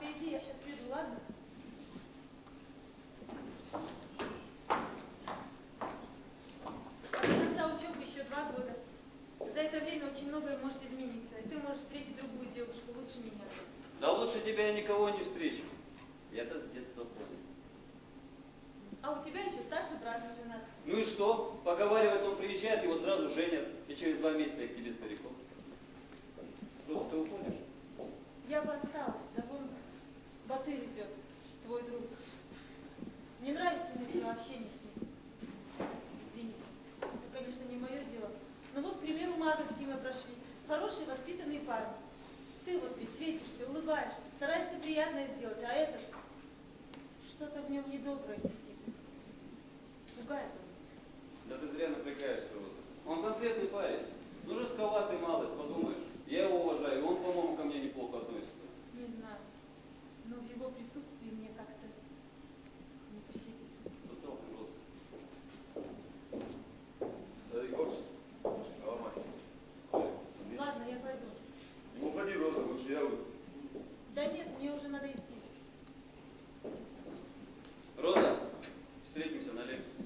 ты иди, я сейчас приду, ладно? До конца учебы еще 2 года. За это время очень многое может измениться, и ты можешь встретить другую девушку лучше меня. Да лучше тебя я никого не встречу. Я-то с детства понял. А у тебя еще старший брат женат. Ну и что? Поговаривает, он приезжает, его сразу женят, и через 2 месяца я к тебе стариком. Просто ты уходишь? Я бы осталась, да вон Батыр идет, твой друг. Не нравится мне твое общение с ним. Извини, это, конечно, не мое дело. Но вот, к примеру, Мазовский мы прошли. Хороший, воспитанный парень. Ты вот ведь светишься, улыбаешься, стараешься приятное сделать, а этот, что-то в нем недоброе сидит. Пугает он. Да ты зря напрягаешься, Роза. Он конкретный парень. Ну, жестковатый малость, подумаешь. Я его уважаю, и он, по-моему, ко мне неплохо относится. Не знаю, но в его присутствии мне как-то не по себе. Социалка, Роза. Ладно, я пойду. Не уходи, Роза, лучше я выйду. Да нет, мне уже надо идти. Роза, встретимся на лекции.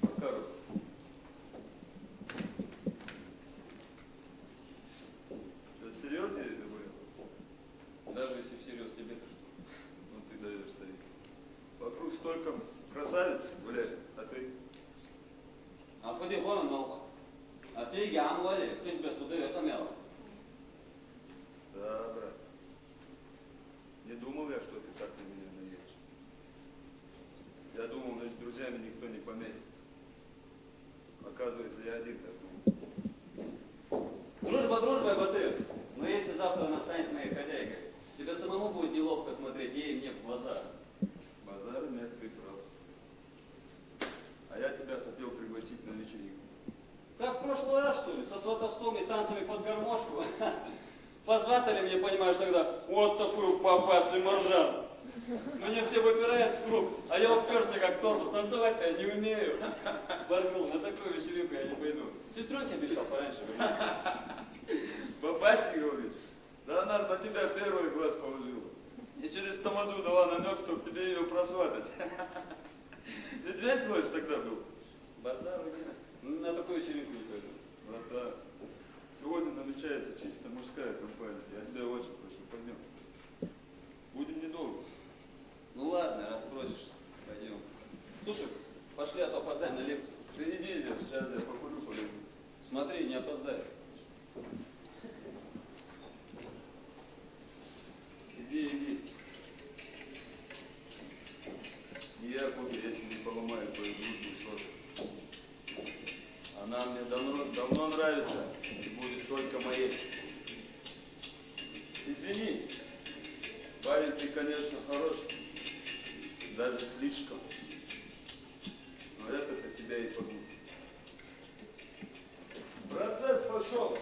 Пока, Роза. Ты серьезно или ты говорил? Даже если всерьез, тебе-то что? Ну ты даешь, старик. Вокруг столько красавиц гуляет, а ты? А ходи вон на вас. А ты ям вали, кто тебя сюда это мял? Да, брат. Не думал я, что ты так на меня наедешь. Я думал, значит, с друзьями никто не поместится. Оказывается, я один так думал. Дружба дружбой, Батыр. Но если завтра она станет моей хозяйкой, тебе самому будет неловко смотреть ей и мне в глаза. Базара нет, ты прав. А я тебя хотел пригласить на вечеринку. Как в прошлый раз, что ли, со сватовством и танцами под гармошку? Позватали мне, понимаешь, тогда вот такую папацию маржан. Мне все выпирают в круг, а я уперся как торпус, танцевать-то я не умею. Баргул, на такую вечеринку я не пойду. Сестренке обещал пораньше вернуться. Бабаси, говоришь? Да она на тебя первый глаз положила. И через тамаду дала намек, чтобы тебе ее просватать. Ведь весело ж тогда был. Базару нет. На такую вечеринку не пойду. Братан, сегодня намечается чисто мужская компания. Я тебя очень прошу, пойдем. Будем недолго. Ну ладно, раз просишь, пойдем. Слушай, пошли, а то опоздаем на лекцию. Ты иди, сейчас я покурю, полезу. Смотри, не опоздай. Иди, иди. Не я буду, если не поломаю твою грудную сотку. Она мне давно нравится и будет только моей. Извини, парень ты, конечно, хорош, даже слишком. Но это-то тебя и погубит. Процесс пошел.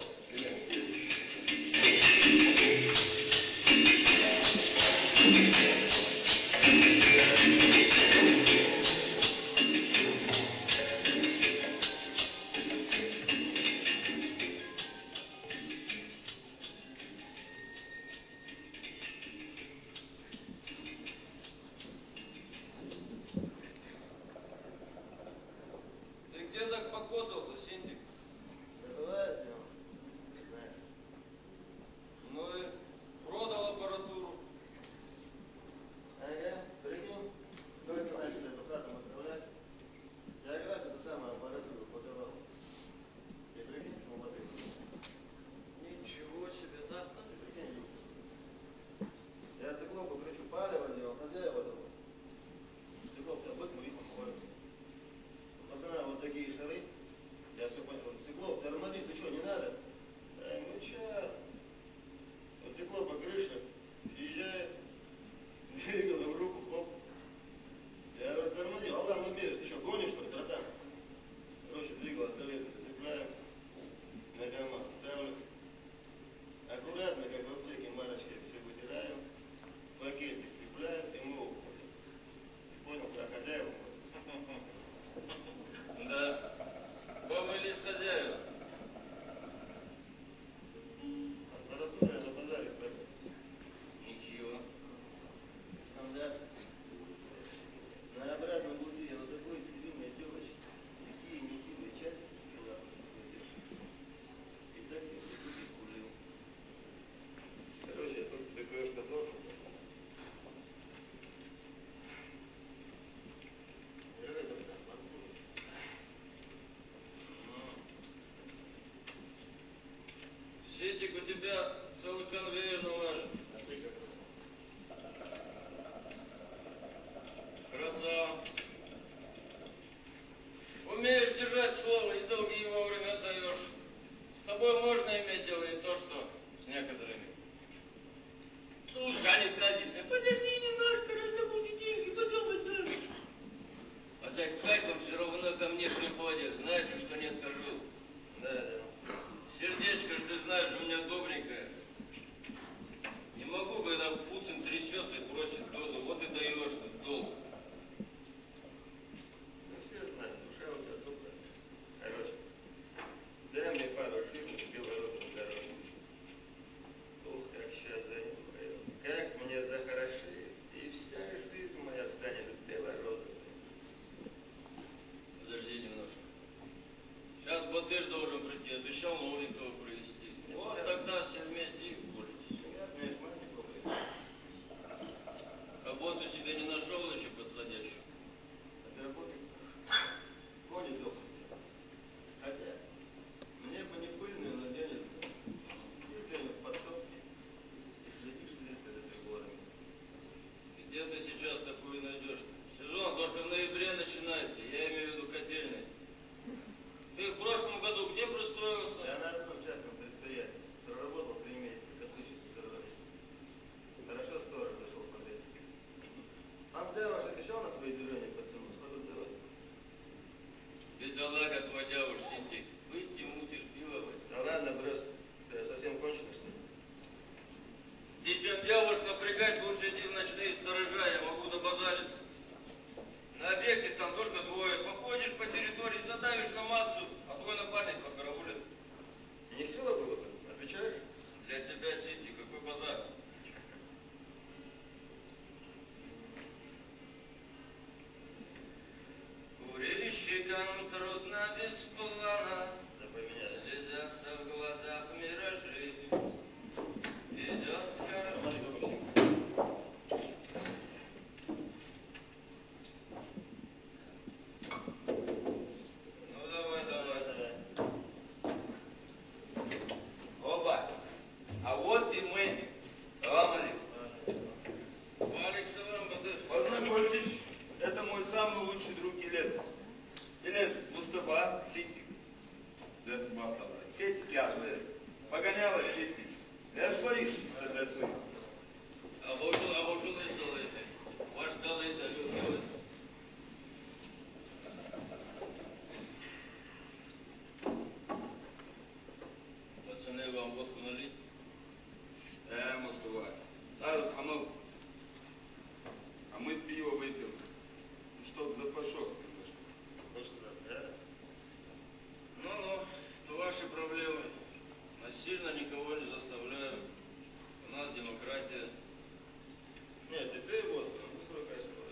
некоторыми. Слушай, Алик Казимович, подожди немножко, раздобудь деньги, потом отдашь. А за кайфом все равно ко мне приходят, знаете, что не откажу. Да. Сердечко, ж ты знаешь, у меня добренькое. Не могу, когда Пуцин трясется и просит долг, вот и даешь долг. Ну, все знают, душа у тебя добрая. Короче, дай мне пару фирм белорусской дороги. Ух, как сейчас занюхаю. Как мне захорошеет. И вся жизнь моя станет белорусской. Подожди немножко. Сейчас Батыр должен прийти, обещал новенького привезти. Вот тогда все вместе и пользуйтесь. Работу себе не нашел еще подходящую. От работы кони дома. Хотя, мне бы не пыльную, но денежную. И где-нибудь в подсобке. И следишь ли ты за приборами. Где ты сейчас такую найдешь? Сезон только в ноябре начинается, я имею в виду котельный. Ты в прошлом году где пристроился? Я на одном частном предприятии. Проработал 3 месяца, как учится здоровье. Хорошо сторож зашел по лесу. Андева же обещал на свои движения подтянуть, что тут делать? Бедолага твоя уж сидит. Быть ему терпеливо. Да ладно, брось. Ты совсем конченый, что ли? И чем девушек напрягать, лучше иди в ночные сторожа, я могу добазариться. На объекте там только двое. Походишь по территории, задавишь на массу, а твой напарник покараулит. Не хило было бы? Отвечаешь? Для тебя, Сити, какой базар? Курильщикам трудно без плана. Запоминай. Слезятся в глазах миражи. Идет скоро. Ну давай. Оба. А вот и мы. Салам алейкум. Алейкум салам, Батыр. Познакомьтесь, это мой самый лучший друг Елес. Елес, Мустафа, Ситик. Дед Махала. Сетик язвы. Погоняла Ситик. Я своих, это своих. А вожу не сделаете. Ваш далее далее. Пацаны, вам водку налить? Мустафа. А мы пиво выпьем. Ну, чтоб запашок немножко. Ну, это ваши проблемы. Насильно никого не заставляю. У нас демократия. Нет, ты пей водку, ну свой качество.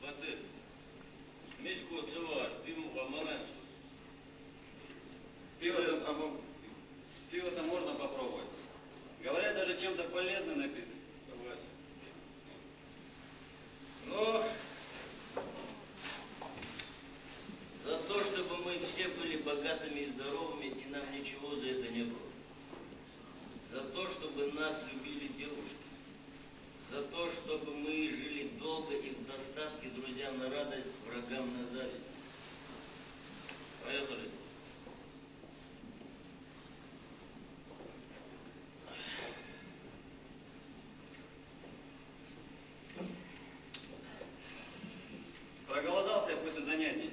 Батыр, миську отзываешь, пиву вам маленько. Пиво-то можно попробовать. Говорят, даже чем-то полезным напиток. Согласен. Но за то, чтобы мы все были богатыми и здоровыми, и нам ничего за это не было. За то, чтобы нас любили девушки. За то, чтобы мы жили долго и в достатке, друзьям на радость, врагам на зависть. Поехали. Проголодался я после занятий.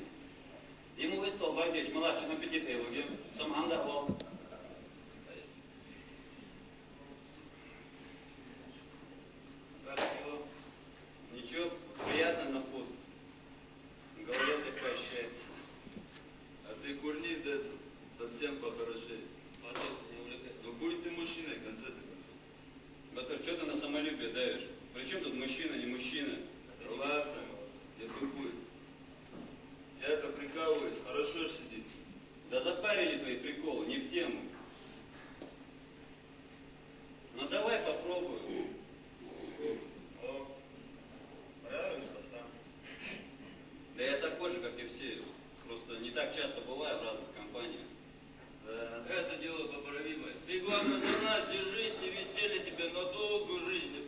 Ему выставил Бардич, младший на 5 его, сам андервал. Ничего, приятно на вкус. В голове слегка ощущается. А ты курни, дед, совсем похорошеет. Не увлекайся. Ну будь ты мужчиной, в конце-то концов. Батыр, что ты на самолюбие давишь? Причем тут мужчина, не мужчина? Да ладно, я тупой. Я-то прикалываюсь, хорошо ж сидит. Да запарили твои приколы, не в тему. Ну давай попробуем. О, правильно, сам. Да я такой же, как и все. Просто не так часто бываю в разных компаниях. Да, это дело поправимое. Ты, главное, за нас держись, и веселье тебе на долгую жизнь